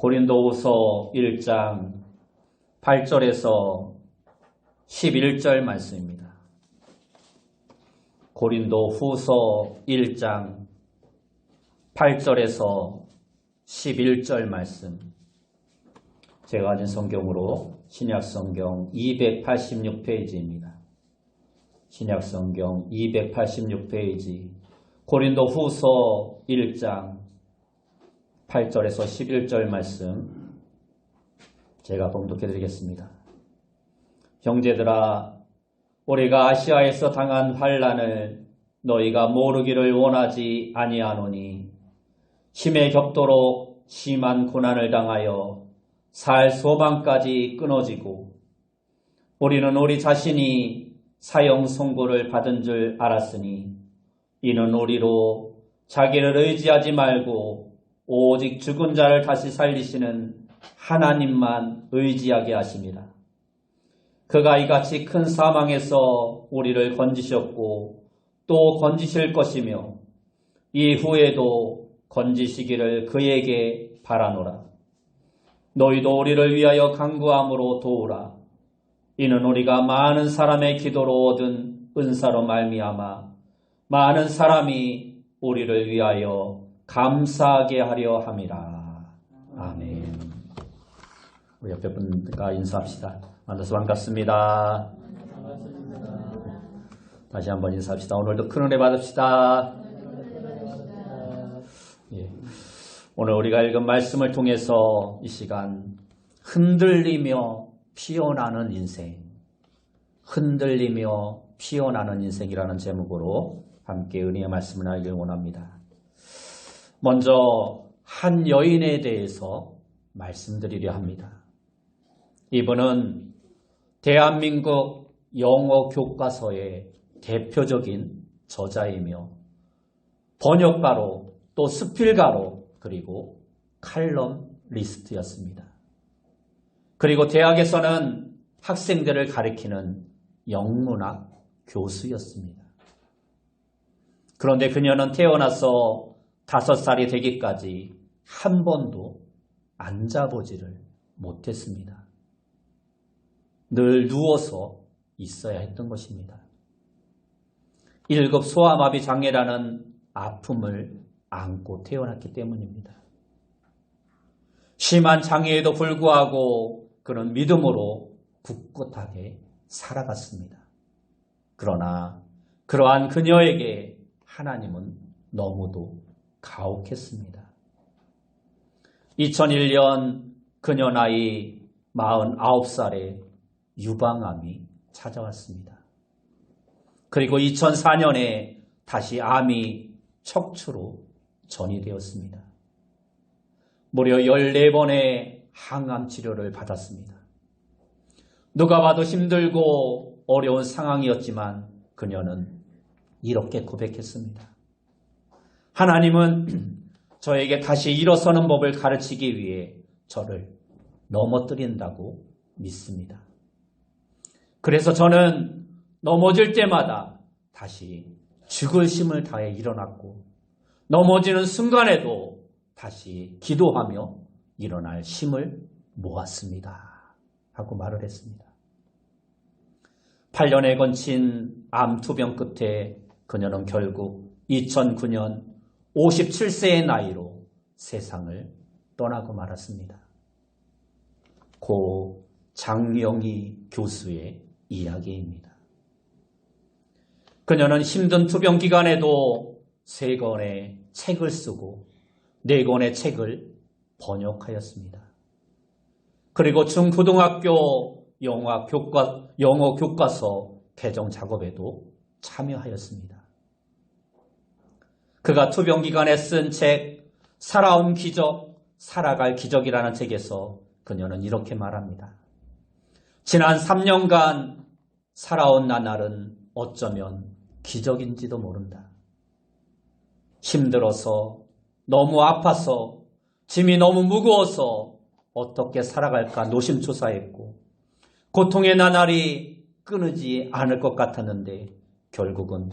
고린도후서 1장 8절에서 11절 말씀입니다. 고린도후서 1장 8절에서 11절 말씀. 제가 가진 성경으로 신약성경 286페이지입니다. 신약성경 286페이지 고린도후서 1장 8절에서 11절 말씀 제가 봉독해 드리겠습니다. 형제들아, 우리가 아시아에서 당한 환난을 너희가 모르기를 원하지 아니하노니 힘에 겹도록 심한 고난을 당하여 살 소망까지 끊어지고 우리는 우리 자신이 사형 선고를 받은 줄 알았으니 이는 우리로 자기를 의지하지 말고 오직 죽은 자를 다시 살리시는 하나님만 의지하게 하심이라. 그가 이같이 큰 사망에서 우리를 건지셨고 또 건지실 것이며 이후에도 건지시기를 그에게 바라노라. 너희도 우리를 위하여 간구함으로 도우라. 이는 우리가 많은 사람의 기도로 얻은 은사로 말미암아 많은 사람이 우리를 위하여 감사하게 하려 함이라. 아멘. 우리 옆에 분과 인사합시다. 만나서 반갑습니다. 다시 한번 인사합시다. 오늘도 큰 은혜 받읍시다. 예. 오늘 우리가 읽은 말씀을 통해서 이 시간 흔들리며 피어나는 인생, 흔들리며 피어나는 인생이라는 제목으로 함께 은혜의 말씀을 나누길 원합니다. 먼저 한 여인에 대해서 말씀드리려 합니다. 이분은 대한민국 영어 교과서의 대표적인 저자이며 번역가로 또 스필가로 그리고 칼럼리스트였습니다. 그리고 대학에서는 학생들을 가리키는 영문학 교수였습니다. 그런데 그녀는 태어나서 5살이 되기까지 한 번도 앉아보지를 못했습니다. 늘 누워서 있어야 했던 것입니다. 1급 소아마비 장애라는 아픔을 안고 태어났기 때문입니다. 심한 장애에도 불구하고 그는 믿음으로 굳굳하게 살아갔습니다. 그러나 그러한 그녀에게 하나님은 너무도 가혹했습니다. 2001년 그녀 나이 49살에 유방암이 찾아왔습니다. 그리고 2004년에 다시 암이 척추로 전이되었습니다. 무려 14번의 항암 치료를 받았습니다. 누가 봐도 힘들고 어려운 상황이었지만 그녀는 이렇게 고백했습니다. 하나님은 저에게 다시 일어서는 법을 가르치기 위해 저를 넘어뜨린다고 믿습니다. 그래서 저는 넘어질 때마다 다시 죽을 힘을 다해 일어났고 넘어지는 순간에도 다시 기도하며 일어날 힘을 모았습니다. 하고 말을 했습니다. 8년에 걸친 암 투병 끝에 그녀는 결국 2009년 57세의 나이로 세상을 떠나고 말았습니다. 고 장영희 교수의 이야기입니다. 그녀는 힘든 투병 기간에도 3권의 책을 쓰고 4권의 책을 번역하였습니다. 그리고 중고등학교 영어 교과서 개정 작업에도 참여하였습니다. 그가 투병 기간에 쓴 책 살아온 기적, 살아갈 기적이라는 책에서 그녀는 이렇게 말합니다. 지난 3년간 살아온 나날은 어쩌면 기적인지도 모른다. 힘들어서, 너무 아파서, 짐이 너무 무거워서 어떻게 살아갈까 노심초사했고 고통의 나날이 끊이지 않을 것 같았는데 결국은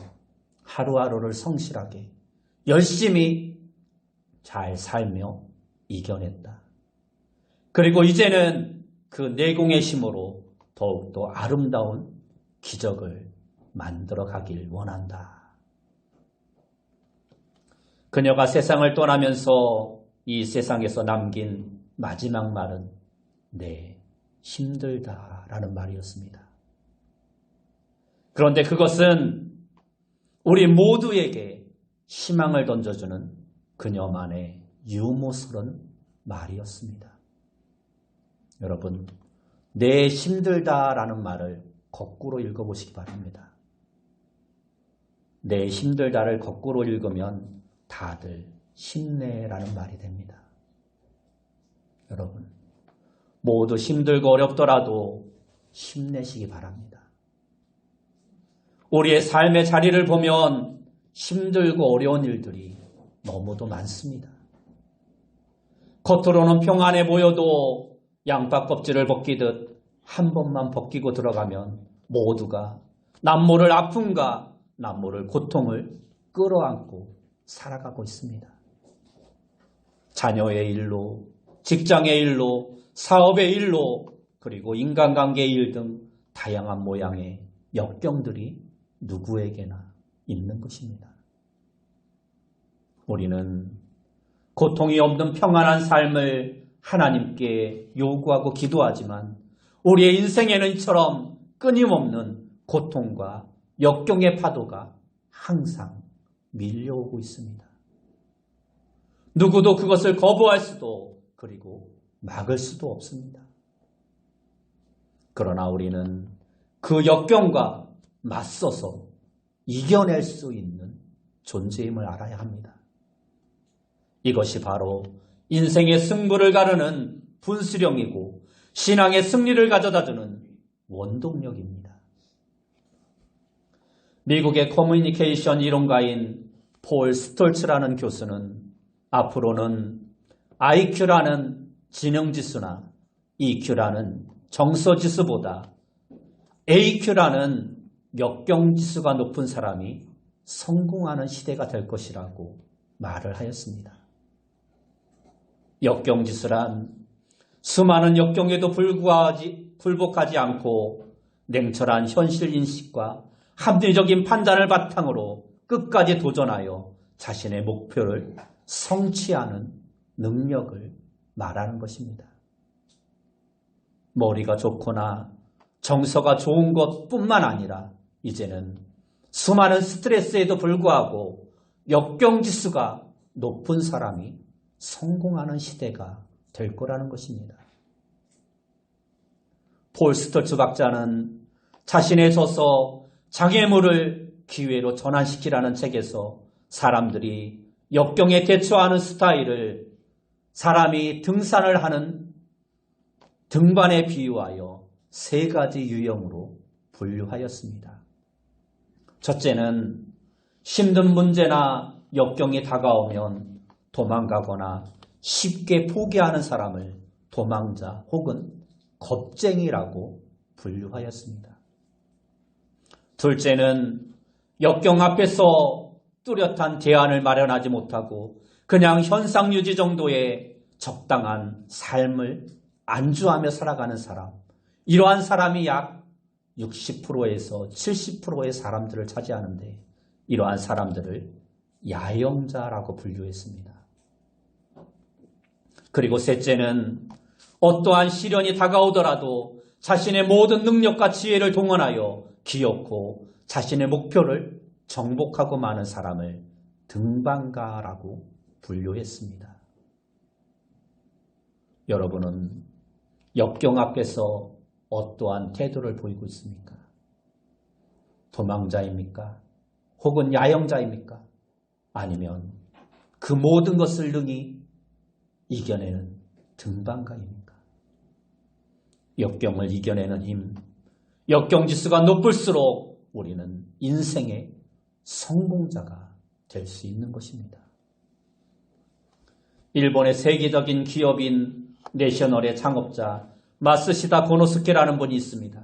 하루하루를 성실하게 열심히 잘 살며 이겨냈다. 그리고 이제는 그 내공의 힘으로 더욱더 아름다운 기적을 만들어 가길 원한다. 그녀가 세상을 떠나면서 이 세상에서 남긴 마지막 말은 네, 힘들다라는 말이었습니다. 그런데 그것은 우리 모두에게 희망을 던져주는 그녀만의 유머스러운 말이었습니다. 여러분, 네, 힘들다라는 말을 거꾸로 읽어보시기 바랍니다. 네, 힘들다를 거꾸로 읽으면 다들 힘내라는 말이 됩니다. 여러분, 모두 힘들고 어렵더라도 힘내시기 바랍니다. 우리의 삶의 자리를 보면 힘들고 어려운 일들이 너무도 많습니다. 겉으로는 평안해 보여도 양파 껍질을 벗기듯 한 번만 벗기고 들어가면 모두가 남모를 아픔과 남모를 고통을 끌어안고 살아가고 있습니다. 자녀의 일로, 직장의 일로, 사업의 일로, 그리고 인간관계의 일 등 다양한 모양의 역경들이 누구에게나 있는 것입니다. 우리는 고통이 없는 평안한 삶을 하나님께 요구하고 기도하지만 우리의 인생에는 이처럼 끊임없는 고통과 역경의 파도가 항상 밀려오고 있습니다. 누구도 그것을 거부할 수도 그리고 막을 수도 없습니다. 그러나 우리는 그 역경과 맞서서 이겨낼 수 있는 존재임을 알아야 합니다. 이것이 바로 인생의 승부를 가르는 분수령이고 신앙의 승리를 가져다주는 원동력입니다. 미국의 커뮤니케이션 이론가인 폴 스톨츠라는 교수는 앞으로는 IQ라는 지능지수나 EQ라는 정서지수보다 AQ라는 역경지수가 높은 사람이 성공하는 시대가 될 것이라고 말을 하였습니다. 역경지수란 수많은 역경에도 굴복하지 않고 냉철한 현실인식과 합리적인 판단을 바탕으로 끝까지 도전하여 자신의 목표를 성취하는 능력을 말하는 것입니다. 머리가 좋거나 정서가 좋은 것뿐만 아니라 이제는 수많은 스트레스에도 불구하고 역경지수가 높은 사람이 성공하는 시대가 될 거라는 것입니다. 폴 스톨츠 박사는 자신의 저서 장애물을 기회로 전환시키라는 책에서 사람들이 역경에 대처하는 스타일을 사람이 등산을 하는 등반에 비유하여 3가지 유형으로 분류하였습니다. 첫째는 힘든 문제나 역경이 다가오면 도망가거나 쉽게 포기하는 사람을 도망자 혹은 겁쟁이라고 분류하였습니다. 둘째는 역경 앞에서 뚜렷한 대안을 마련하지 못하고 그냥 현상 유지 정도의 적당한 삶을 안주하며 살아가는 사람, 이러한 사람이 약 60%에서 70%의 사람들을 차지하는데 이러한 사람들을 야영자라고 분류했습니다. 그리고 셋째는 어떠한 시련이 다가오더라도 자신의 모든 능력과 지혜를 동원하여 기어코 자신의 목표를 정복하고 마는 사람을 등반가라고 분류했습니다. 여러분은 역경 앞에서 어떠한 태도를 보이고 있습니까? 도망자입니까? 혹은 야영자입니까? 아니면 그 모든 것을 능히 이겨내는 등반가입니까? 역경을 이겨내는 힘, 역경지수가 높을수록 우리는 인생의 성공자가 될 수 있는 것입니다. 일본의 세계적인 기업인 내셔널의 창업자 마쓰시다 고노스케라는 분이 있습니다.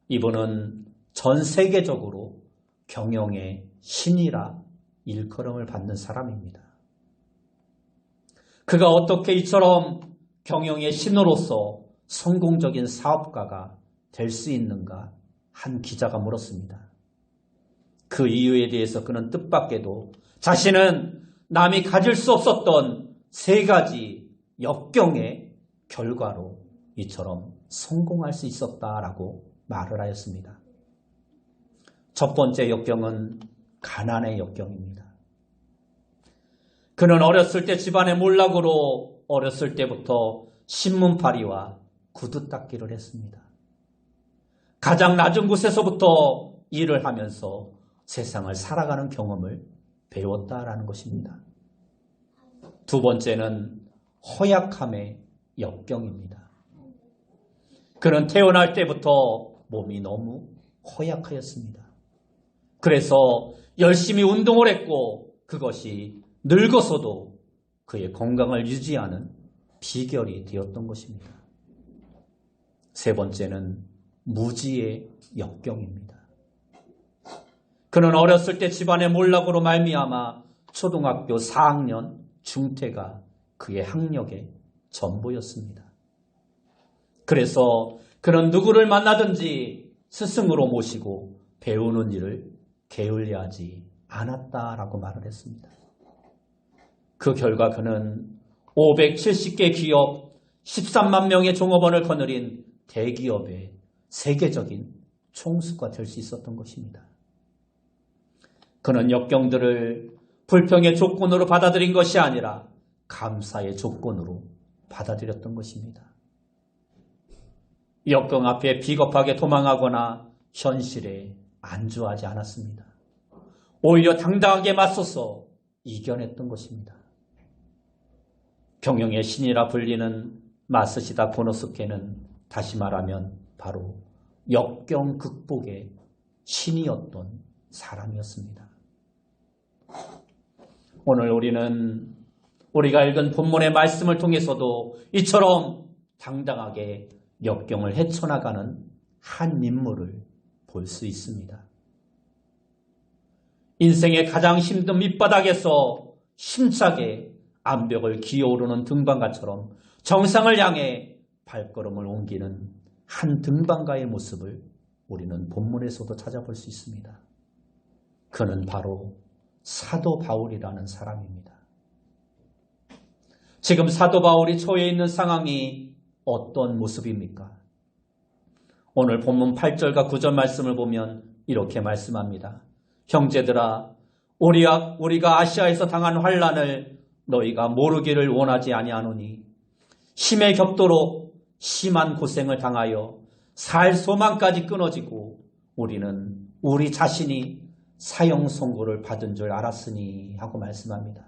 이분은 전 세계적으로 경영의 신이라 일컬음을 받는 사람입니다. 그가 어떻게 이처럼 경영의 신으로서 성공적인 사업가가 될 수 있는가? 한 기자가 물었습니다. 그 이유에 대해서 그는 뜻밖에도 자신은 남이 가질 수 없었던 3가지 역경의 결과로 이처럼 성공할 수 있었다라고 말을 하였습니다. 첫 번째 역경은 가난의 역경입니다. 그는 어렸을 때 집안의 몰락으로 어렸을 때부터 신문팔이와 구두 닦기를 했습니다. 가장 낮은 곳에서부터 일을 하면서 세상을 살아가는 경험을 배웠다라는 것입니다. 두 번째는 허약함의 역경입니다. 그는 태어날 때부터 몸이 너무 허약하였습니다. 그래서 열심히 운동을 했고 그것이 늙어서도 그의 건강을 유지하는 비결이 되었던 것입니다. 세 번째는 무지의 역경입니다. 그는 어렸을 때 집안의 몰락으로 말미암아 초등학교 4학년 중퇴가 그의 학력의 전부였습니다. 그래서 그는 누구를 만나든지 스승으로 모시고 배우는 일을 게을리하지 않았다라고 말을 했습니다. 그 결과 그는 570개 기업 13만 명의 종업원을 거느린 대기업의 세계적인 총수가 될 수 있었던 것입니다. 그는 역경들을 불평의 조건으로 받아들인 것이 아니라 감사의 조건으로 받아들였던 것입니다. 역경 앞에 비겁하게 도망하거나 현실에 안주하지 않았습니다. 오히려 당당하게 맞서서 이겨냈던 것입니다. 경영의 신이라 불리는 마쓰시다 고노스케는 다시 말하면 바로 역경 극복의 신이었던 사람이었습니다. 오늘 우리는 우리가 읽은 본문의 말씀을 통해서도 이처럼 당당하게 역경을 헤쳐나가는 한 인물을 볼 수 있습니다. 인생의 가장 힘든 밑바닥에서 힘차게 암벽을 기어오르는 등반가처럼 정상을 향해 발걸음을 옮기는 한 등반가의 모습을 우리는 본문에서도 찾아볼 수 있습니다. 그는 바로 사도 바울이라는 사람입니다. 지금 사도 바울이 처해 있는 상황이 어떤 모습입니까? 오늘 본문 8절과 9절 말씀을 보면 이렇게 말씀합니다. 형제들아, 우리가 아시아에서 당한 환난을 너희가 모르기를 원하지 아니하노니 힘에 겹도록 심한 고생을 당하여 살 소망까지 끊어지고 우리는 우리 자신이 사형 선고를 받은 줄 알았으니 하고 말씀합니다.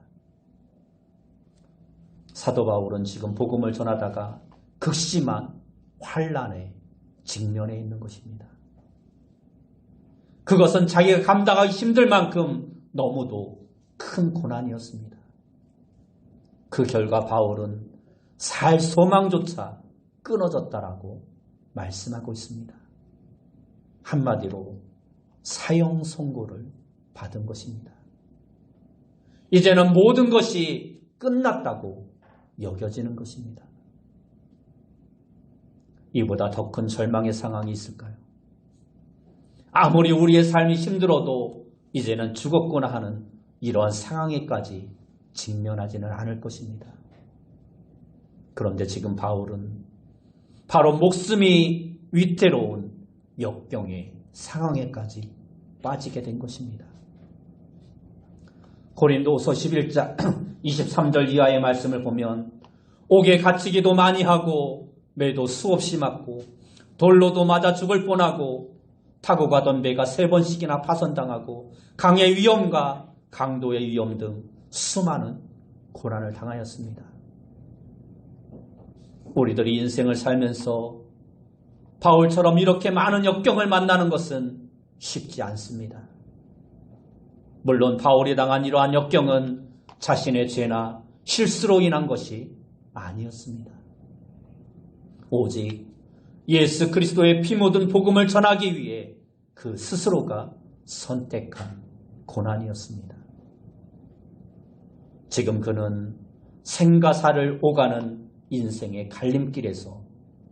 사도 바울은 지금 복음을 전하다가 극심한 환난에 직면해 있는 것입니다. 그것은 자기가 감당하기 힘들 만큼 너무도 큰 고난이었습니다. 그 결과 바울은 살 소망조차 끊어졌다라고 말씀하고 있습니다. 한마디로 사형 선고를 받은 것입니다. 이제는 모든 것이 끝났다고 여겨지는 것입니다. 이보다 더 큰 절망의 상황이 있을까요? 아무리 우리의 삶이 힘들어도 이제는 죽었구나 하는 이러한 상황에까지 직면하지는 않을 것입니다. 그런데 지금 바울은 바로 목숨이 위태로운 역경의 상황에까지 빠지게 된 것입니다. 고린도후서 11장 23절 이하의 말씀을 보면 옥에 갇히기도 많이 하고 매도 수없이 맞고 돌로도 맞아 죽을 뻔하고 타고 가던 배가 3번씩이나 파손당하고 강의 위험과 강도의 위험 등 수많은 고난을 당하였습니다. 우리들이 인생을 살면서 바울처럼 이렇게 많은 역경을 만나는 것은 쉽지 않습니다. 물론 바울이 당한 이러한 역경은 자신의 죄나 실수로 인한 것이 아니었습니다. 오직 예수 그리스도의 피 묻은 복음을 전하기 위해 그 스스로가 선택한 고난이었습니다. 지금 그는 생과 사를 오가는 인생의 갈림길에서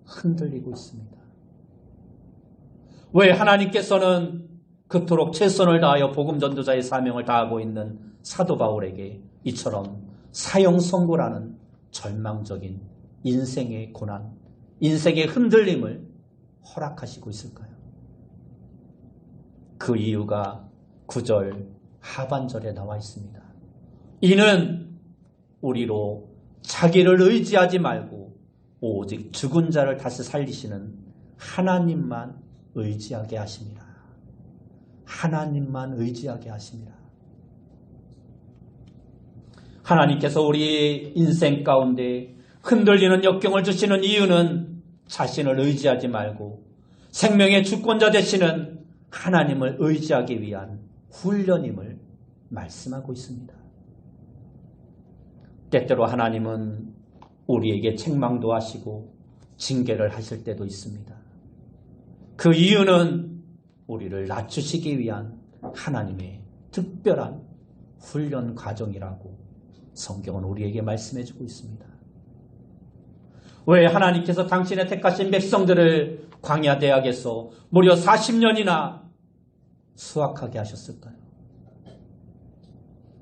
흔들리고 있습니다. 왜 하나님께서는 그토록 최선을 다하여 복음 전도자의 사명을 다하고 있는 사도 바울에게 이처럼 사형 선고라는 절망적인 인생의 고난, 인생의 흔들림을 허락하시고 있을까요? 그 이유가 9절 하반절에 나와 있습니다. 이는 우리로 자기를 의지하지 말고 오직 죽은 자를 다시 살리시는 하나님만 의지하게 하십니다. 하나님만 의지하게 하십니다. 하나님께서 우리 인생 가운데 흔들리는 역경을 주시는 이유는 자신을 의지하지 말고 생명의 주권자 되시는 하나님을 의지하기 위한 훈련임을 말씀하고 있습니다. 때때로 하나님은 우리에게 책망도 하시고 징계를 하실 때도 있습니다. 그 이유는 우리를 낮추시기 위한 하나님의 특별한 훈련 과정이라고 성경은 우리에게 말씀해주고 있습니다. 왜 하나님께서 당신의 택하신 백성들을 광야 대학에서 무려 40년이나 수학하게 하셨을까요?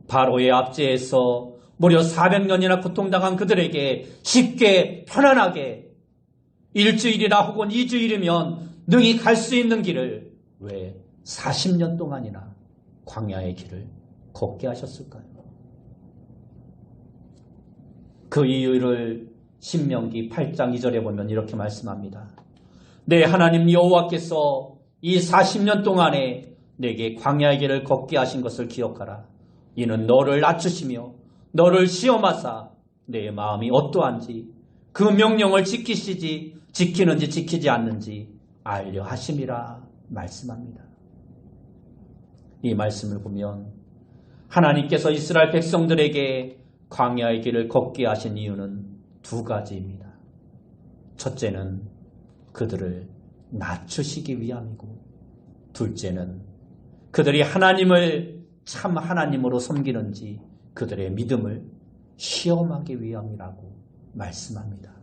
바로의 압제에서 무려 400년이나 고통당한 그들에게 쉽게 편안하게 일주일이나 혹은 2주일이면 능히 갈 수 있는 길을 왜 40년 동안이나 광야의 길을 걷게 하셨을까요? 그 이유를 신명기 8장 2절에 보면 이렇게 말씀합니다. 내 하나님 여호와께서 이 40년 동안에 내게 광야의 길을 걷게 하신 것을 기억하라. 이는 너를 낮추시며 너를 시험하사 내 마음이 어떠한지 그 명령을 지키는지 지키지 않는지 알려 하심이라 말씀합니다. 이 말씀을 보면 하나님께서 이스라엘 백성들에게 광야의 길을 걷게 하신 이유는 두 가지입니다. 첫째는 그들을 낮추시기 위함이고 둘째는 그들이 하나님을 참 하나님으로 섬기는지 그들의 믿음을 시험하기 위함이라고 말씀합니다.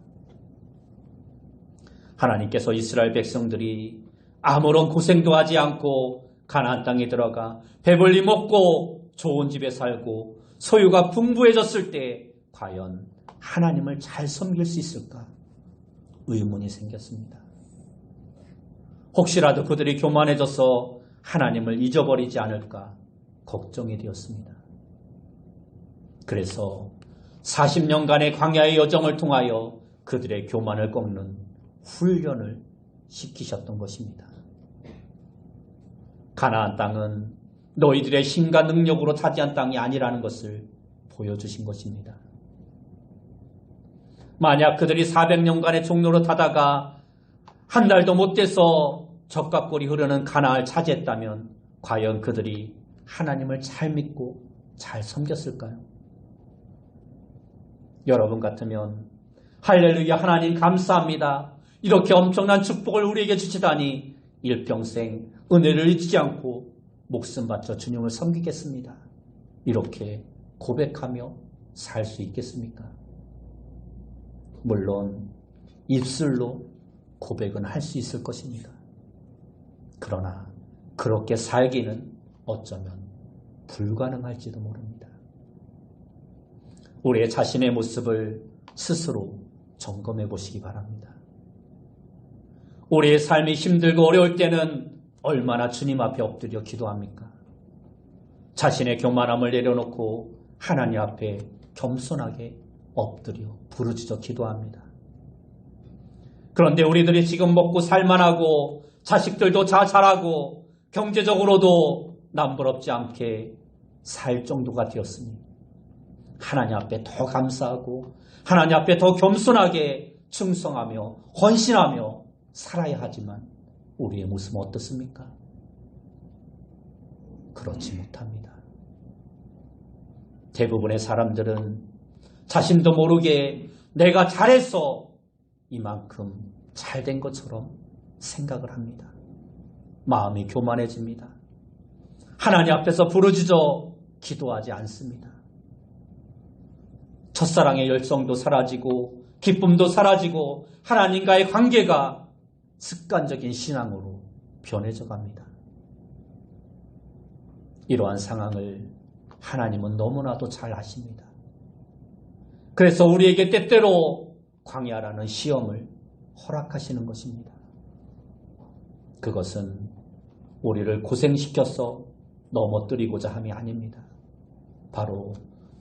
하나님께서 이스라엘 백성들이 아무런 고생도 하지 않고 가나안 땅에 들어가 배불리 먹고 좋은 집에 살고 소유가 풍부해졌을 때 과연 하나님을 잘 섬길 수 있을까 의문이 생겼습니다. 혹시라도 그들이 교만해져서 하나님을 잊어버리지 않을까 걱정이 되었습니다. 그래서 40년간의 광야의 여정을 통하여 그들의 교만을 꺾는 훈련을 시키셨던 것입니다. 가나안 땅은 너희들의 힘과 능력으로 차지한 땅이 아니라는 것을 보여주신 것입니다. 만약 그들이 400년간의 종로로 타다가 한 달도 못 돼서 적각골이 흐르는 가나안을 차지했다면 과연 그들이 하나님을 잘 믿고 잘 섬겼을까요? 여러분 같으면 할렐루야 하나님 감사합니다. 이렇게 엄청난 축복을 우리에게 주시다니 일평생 은혜를 잊지 않고 목숨 바쳐 주님을 섬기겠습니다. 이렇게 고백하며 살 수 있겠습니까? 물론 입술로 고백은 할 수 있을 것입니다. 그러나 그렇게 살기는 어쩌면 불가능할지도 모릅니다. 우리의 자신의 모습을 스스로 점검해 보시기 바랍니다. 우리의 삶이 힘들고 어려울 때는 얼마나 주님 앞에 엎드려 기도합니까? 자신의 교만함을 내려놓고 하나님 앞에 겸손하게 엎드려 부르짖어 기도합니다. 그런데 우리들이 지금 먹고 살만하고 자식들도 잘 자라고 경제적으로도 남부럽지 않게 살 정도가 되었으니 하나님 앞에 더 감사하고 하나님 앞에 더 겸손하게 충성하며 헌신하며 살아야 하지만 우리의 모습은 어떻습니까? 그렇지 못합니다. 대부분의 사람들은 자신도 모르게 내가 잘해서 이만큼 잘된 것처럼 생각을 합니다. 마음이 교만해집니다. 하나님 앞에서 부르짖어 기도하지 않습니다. 첫사랑의 열정도 사라지고 기쁨도 사라지고 하나님과의 관계가 습관적인 신앙으로 변해져 갑니다. 이러한 상황을 하나님은 너무나도 잘 아십니다. 그래서 우리에게 때때로 광야라는 시험을 허락하시는 것입니다. 그것은 우리를 고생시켜서 넘어뜨리고자 함이 아닙니다. 바로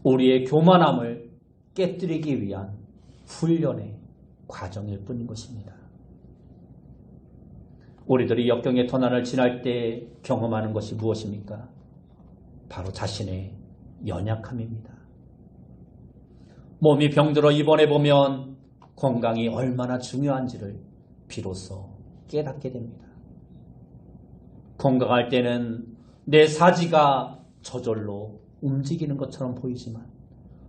우리의 교만함을 깨뜨리기 위한 훈련의 과정일 뿐인 것입니다. 우리들이 역경의 고난을 지날 때 경험하는 것이 무엇입니까? 바로 자신의 연약함입니다. 몸이 병들어 입원해 보면 건강이 얼마나 중요한지를 비로소 깨닫게 됩니다. 건강할 때는 내 사지가 저절로 움직이는 것처럼 보이지만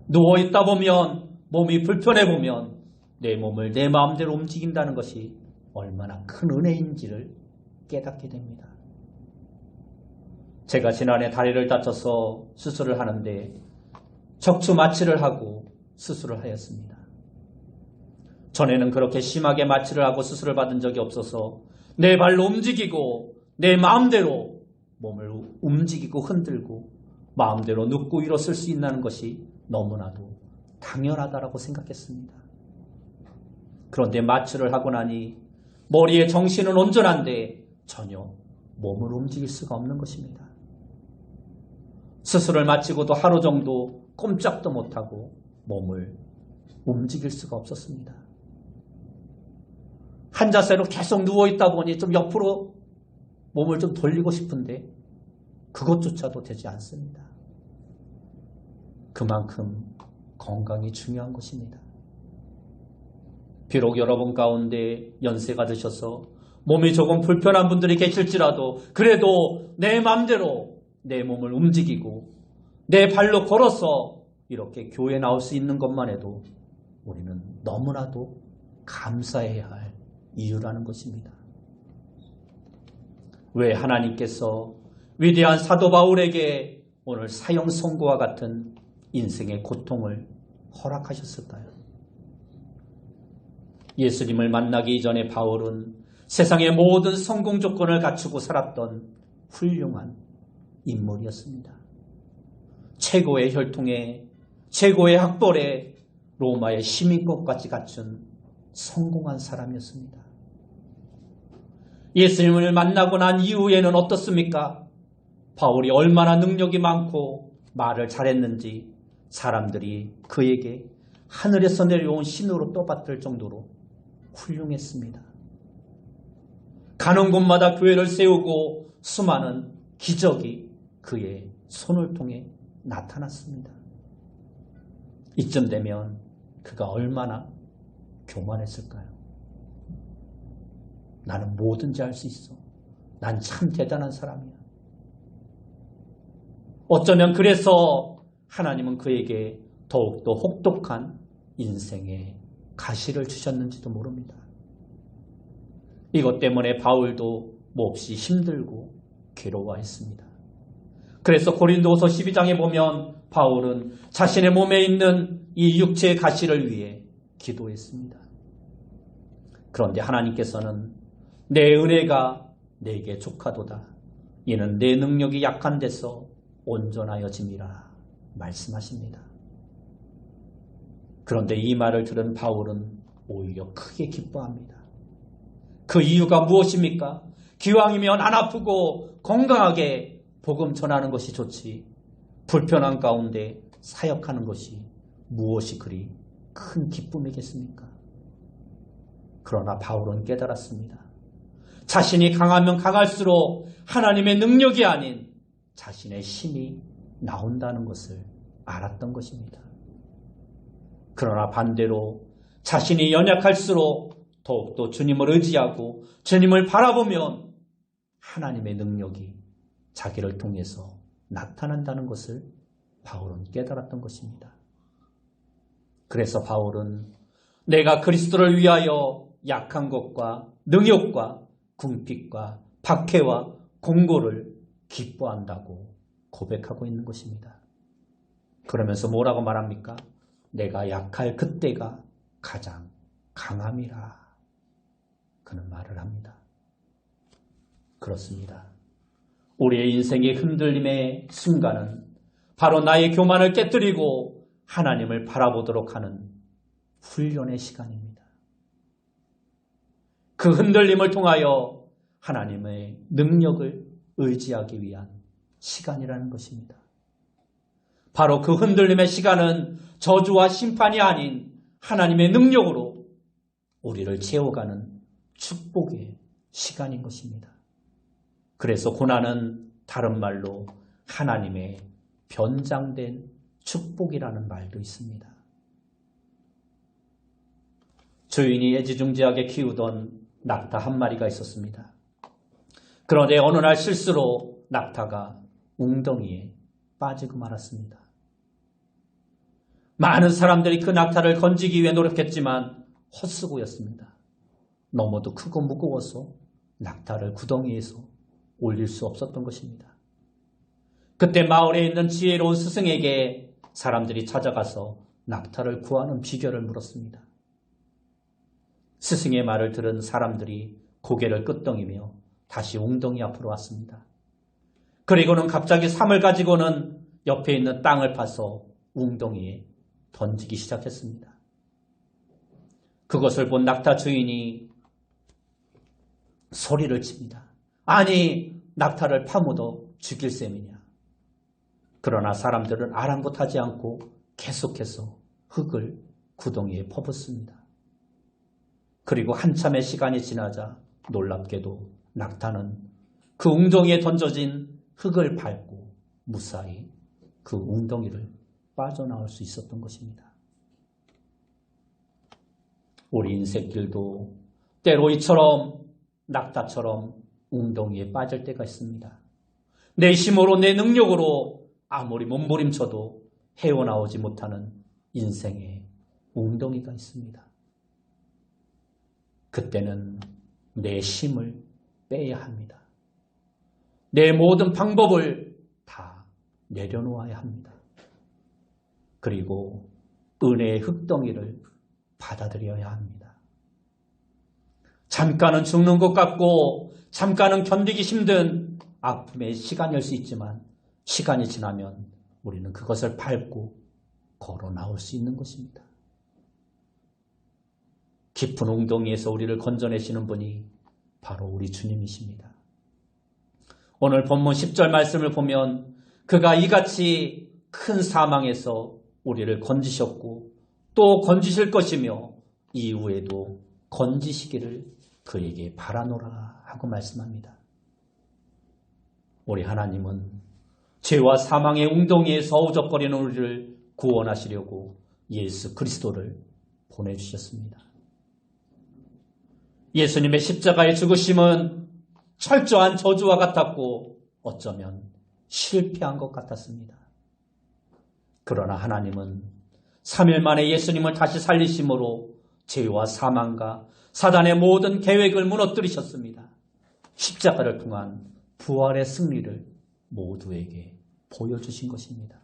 누워있다 보면 몸이 불편해 보면 내 몸을 내 마음대로 움직인다는 것이 얼마나 큰 은혜인지를 깨닫게 됩니다. 제가 지난해 다리를 다쳐서 수술을 하는데 척추 마취를 하고 수술을 하였습니다. 전에는 그렇게 심하게 마취를 하고 수술을 받은 적이 없어서 내 발로 움직이고 내 마음대로 몸을 움직이고 흔들고 마음대로 눕고 일어설 수 있다는 것이 너무나도 당연하다라고 생각했습니다. 그런데 마취를 하고 나니 머리의 정신은 온전한데 전혀 몸을 움직일 수가 없는 것입니다. 수술을 마치고도 하루 정도 꼼짝도 못하고 몸을 움직일 수가 없었습니다. 한 자세로 계속 누워있다 보니 좀 옆으로 몸을 좀 돌리고 싶은데 그것조차도 되지 않습니다. 그만큼 건강이 중요한 것입니다. 비록 여러분 가운데 연세가 드셔서 몸이 조금 불편한 분들이 계실지라도 그래도 내 마음대로 내 몸을 움직이고 내 발로 걸어서 이렇게 교회에 나올 수 있는 것만 해도 우리는 너무나도 감사해야 할 이유라는 것입니다. 왜 하나님께서 위대한 사도 바울에게 오늘 사형 선고와 같은 인생의 고통을 허락하셨을까요? 예수님을 만나기 이전에 바울은 세상의 모든 성공 조건을 갖추고 살았던 훌륭한 인물이었습니다. 최고의 혈통에 최고의 학벌에 로마의 시민권까지 갖춘 성공한 사람이었습니다. 예수님을 만나고 난 이후에는 어떻습니까? 바울이 얼마나 능력이 많고 말을 잘했는지 사람들이 그에게 하늘에서 내려온 신으로 떠받들 정도로 훌륭했습니다. 가는 곳마다 교회를 세우고 수많은 기적이 그의 손을 통해 나타났습니다. 이쯤 되면 그가 얼마나 교만했을까요? 나는 뭐든지 할 수 있어. 난 참 대단한 사람이야. 어쩌면 그래서 하나님은 그에게 더욱더 혹독한 인생의 가시를 주셨는지도 모릅니다. 이것 때문에 바울도 몹시 힘들고 괴로워했습니다. 그래서 고린도후서 12장에 보면 바울은 자신의 몸에 있는 이 육체의 가시를 위해 기도했습니다. 그런데 하나님께서는 내 은혜가 내게 족하도다. 이는 내 능력이 약한 데서 온전하여짐이라 말씀하십니다. 그런데 이 말을 들은 바울은 오히려 크게 기뻐합니다. 그 이유가 무엇입니까? 기왕이면 안 아프고 건강하게 복음 전하는 것이 좋지 불편한 가운데 사역하는 것이 무엇이 그리 큰 기쁨이겠습니까? 그러나 바울은 깨달았습니다. 자신이 강하면 강할수록 하나님의 능력이 아닌 자신의 힘이 나온다는 것을 알았던 것입니다. 그러나 반대로 자신이 연약할수록 더욱더 주님을 의지하고 주님을 바라보면 하나님의 능력이 자기를 통해서 나타난다는 것을 바울은 깨달았던 것입니다. 그래서 바울은 내가 그리스도를 위하여 약한 것과 능욕과 궁핍과 박해와 공고를 기뻐한다고 고백하고 있는 것입니다. 그러면서 뭐라고 말합니까? 내가 약할 그때가 가장 강함이라 그는 말을 합니다. 그렇습니다. 우리의 인생의 흔들림의 순간은 바로 나의 교만을 깨뜨리고 하나님을 바라보도록 하는 훈련의 시간입니다. 그 흔들림을 통하여 하나님의 능력을 의지하기 위한 시간이라는 것입니다. 바로 그 흔들림의 시간은 저주와 심판이 아닌 하나님의 능력으로 우리를 채워가는 축복의 시간인 것입니다. 그래서 고난은 다른 말로 하나님의 변장된 축복이라는 말도 있습니다. 주인이 애지중지하게 키우던 낙타 한 마리가 있었습니다. 그런데 어느 날 실수로 낙타가 웅덩이에 빠지고 말았습니다. 많은 사람들이 그 낙타를 건지기 위해 노력했지만 헛수고였습니다. 너무도 크고 무거워서 낙타를 구덩이에서 올릴 수 없었던 것입니다. 그때 마을에 있는 지혜로운 스승에게 사람들이 찾아가서 낙타를 구하는 비결을 물었습니다. 스승의 말을 들은 사람들이 고개를 끄덕이며 다시 웅덩이 앞으로 왔습니다. 그리고는 갑자기 삼을 가지고는 옆에 있는 땅을 파서 웅덩이에 던지기 시작했습니다. 그것을 본 낙타 주인이 소리를 칩니다. 아니, 낙타를 파묻어 죽일 셈이냐. 그러나 사람들은 아랑곳하지 않고 계속해서 흙을 구덩이에 퍼붓습니다. 그리고 한참의 시간이 지나자 놀랍게도 낙타는 그 웅덩이에 던져진 흙을 밟고 무사히 그 웅덩이를 빠져나올 수 있었던 것입니다. 우리 인생길도 때로 이처럼 낙타처럼 웅덩이에 빠질 때가 있습니다. 내 힘으로 내 능력으로 아무리 몸부림쳐도 헤어나오지 못하는 인생의 웅덩이가 있습니다. 그때는 내 힘을 빼야 합니다. 내 모든 방법을 다 내려놓아야 합니다. 그리고 은혜의 흙덩이를 받아들여야 합니다. 잠깐은 죽는 것 같고 잠깐은 견디기 힘든 아픔의 시간일 수 있지만 시간이 지나면 우리는 그것을 밟고 걸어 나올 수 있는 것입니다. 깊은 웅덩이에서 우리를 건져내시는 분이 바로 우리 주님이십니다. 오늘 본문 10절 말씀을 보면 그가 이같이 큰 사망에서 우리를 건지셨고 또 건지실 것이며 이후에도 건지시기를 그에게 바라노라 하고 말씀합니다. 우리 하나님은 죄와 사망의 웅덩이에서 어우적거리는 우리를 구원하시려고 예수 그리스도를 보내주셨습니다. 예수님의 십자가의 죽으심은 철저한 저주와 같았고 어쩌면 실패한 것 같았습니다. 그러나 하나님은 3일 만에 예수님을 다시 살리심으로 죄와 사망과 사단의 모든 계획을 무너뜨리셨습니다. 십자가를 통한 부활의 승리를 모두에게 보여주신 것입니다.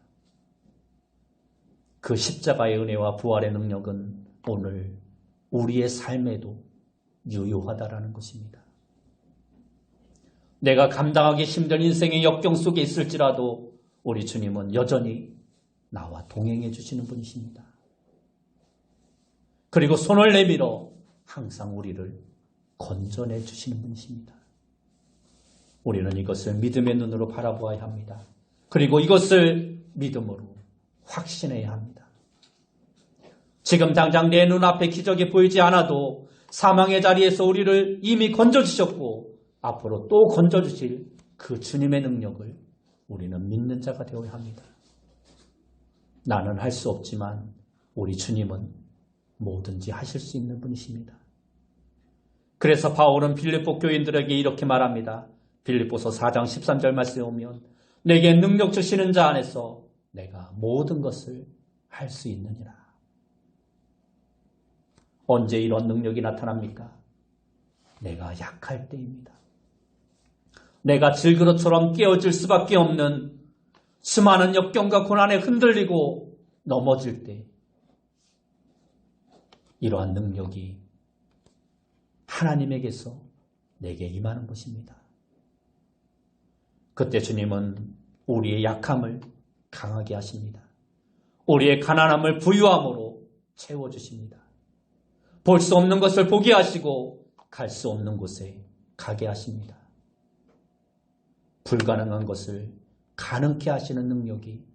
그 십자가의 은혜와 부활의 능력은 오늘 우리의 삶에도 유효하다라는 것입니다. 내가 감당하기 힘든 인생의 역경 속에 있을지라도 우리 주님은 여전히 나와 동행해 주시는 분이십니다. 그리고 손을 내밀어 항상 우리를 건져내 주시는 분이십니다. 우리는 이것을 믿음의 눈으로 바라보아야 합니다. 그리고 이것을 믿음으로 확신해야 합니다. 지금 당장 내 눈앞에 기적이 보이지 않아도 사망의 자리에서 우리를 이미 건져주셨고 앞으로 또 건져주실 그 주님의 능력을 우리는 믿는 자가 되어야 합니다. 나는 할 수 없지만 우리 주님은 뭐든지 하실 수 있는 분이십니다. 그래서 바울은 빌립보 교인들에게 이렇게 말합니다. 빌립보서 4장 13절 말씀에 오면 내게 능력 주시는 자 안에서 내가 모든 것을 할 수 있느니라. 언제 이런 능력이 나타납니까? 내가 약할 때입니다. 내가 질그릇처럼 깨어질 수밖에 없는 수많은 역경과 고난에 흔들리고 넘어질 때 이러한 능력이 하나님에게서 내게 임하는 것입니다. 그때 주님은 우리의 약함을 강하게 하십니다. 우리의 가난함을 부유함으로 채워주십니다. 볼 수 없는 것을 보게 하시고 갈 수 없는 곳에 가게 하십니다. 불가능한 것을 가능케 하시는 능력이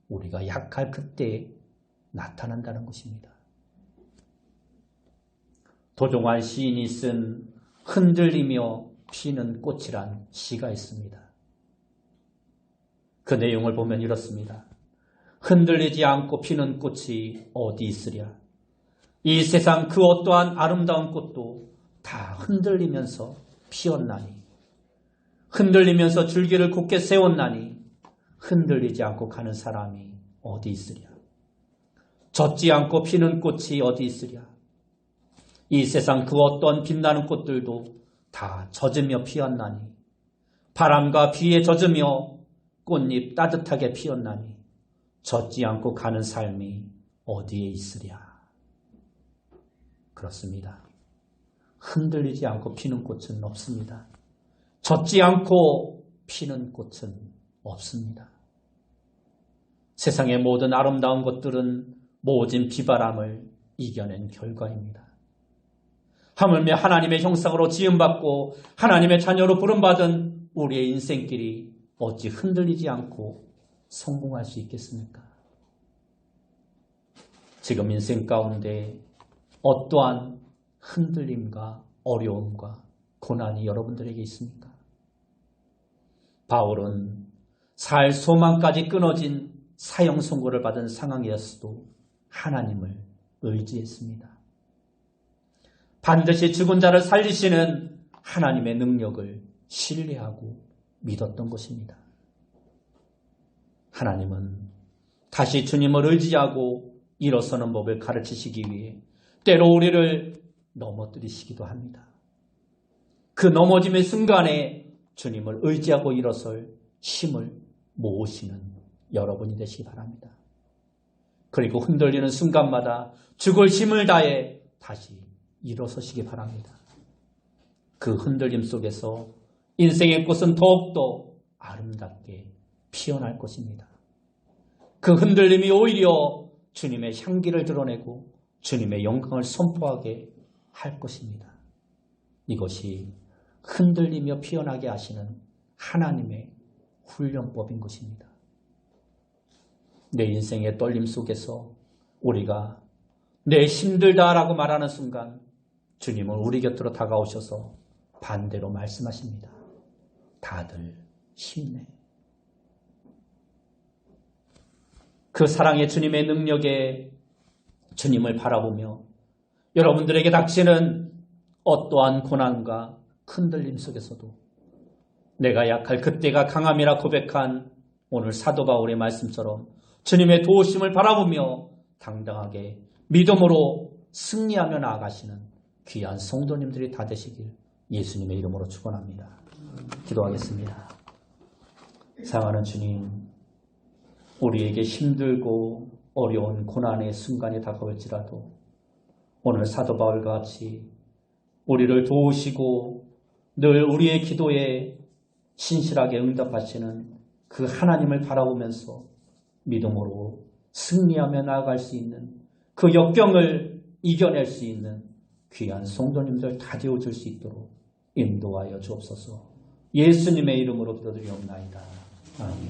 우리가 약할 그때에 나타난다는 것입니다. 도종환 시인이 쓴 흔들리며 피는 꽃이란 시가 있습니다. 그 내용을 보면 이렇습니다. 흔들리지 않고 피는 꽃이 어디 있으랴. 이 세상 그 어떠한 아름다운 꽃도 다 흔들리면서 피었나니, 흔들리면서 줄기를 굳게 세웠나니 흔들리지 않고 가는 사람이 어디 있으랴. 젖지 않고 피는 꽃이 어디 있으랴. 이 세상 그 어떤 빛나는 꽃들도 다 젖으며 피었나니, 바람과 비에 젖으며 꽃잎 따뜻하게 피었나니 젖지 않고 가는 삶이 어디에 있으랴. 그렇습니다. 흔들리지 않고 피는 꽃은 없습니다. 젖지 않고 피는 꽃은 없습니다. 세상의 모든 아름다운 것들은 모진 비바람을 이겨낸 결과입니다. 하물며 하나님의 형상으로 지음받고 하나님의 자녀로 부름받은 우리의 인생길이 어찌 흔들리지 않고 성공할 수 있겠습니까? 지금 인생 가운데 어떠한 흔들림과 어려움과 고난이 여러분들에게 있습니까? 바울은 살 소망까지 끊어진 사형 선고를 받은 상황이었어도 하나님을 의지했습니다. 반드시 죽은 자를 살리시는 하나님의 능력을 신뢰하고 믿었던 것입니다. 하나님은 다시 주님을 의지하고 일어서는 법을 가르치시기 위해 때로 우리를 넘어뜨리시기도 합니다. 그 넘어짐의 순간에 주님을 의지하고 일어설 힘을 모으시는 여러분이 되시기 바랍니다. 그리고 흔들리는 순간마다 죽을 힘을 다해 다시 일어서시기 바랍니다. 그 흔들림 속에서 인생의 꽃은 더욱더 아름답게 피어날 것입니다. 그 흔들림이 오히려 주님의 향기를 드러내고 주님의 영광을 선포하게 할 것입니다. 이것이 흔들리며 피어나게 하시는 하나님의 훈련법인 것입니다. 내 인생의 떨림 속에서 우리가 내 힘들다라고 말하는 순간 주님은 우리 곁으로 다가오셔서 반대로 말씀하십니다. 다들 힘내. 그 사랑의 주님의 능력에 주님을 바라보며 여러분들에게 닥치는 어떠한 고난과 흔들림 속에서도 내가 약할 그때가 강함이라 고백한 오늘 사도 바울의 말씀처럼 주님의 도우심을 바라보며 당당하게 믿음으로 승리하며 나아가시는 귀한 성도님들이 다 되시길 예수님의 이름으로 축원합니다. 기도하겠습니다. 사랑하는 주님, 우리에게 힘들고 어려운 고난의 순간이 다가올지라도 오늘 사도 바울과 같이 우리를 도우시고 늘 우리의 기도에 신실하게 응답하시는 그 하나님을 바라보면서 믿음으로 승리하며 나아갈 수 있는 그 역경을 이겨낼 수 있는 귀한 성도님들 다 되어줄 수 있도록 인도하여 주옵소서. 예수님의 이름으로 기도드리옵나이다. 아멘.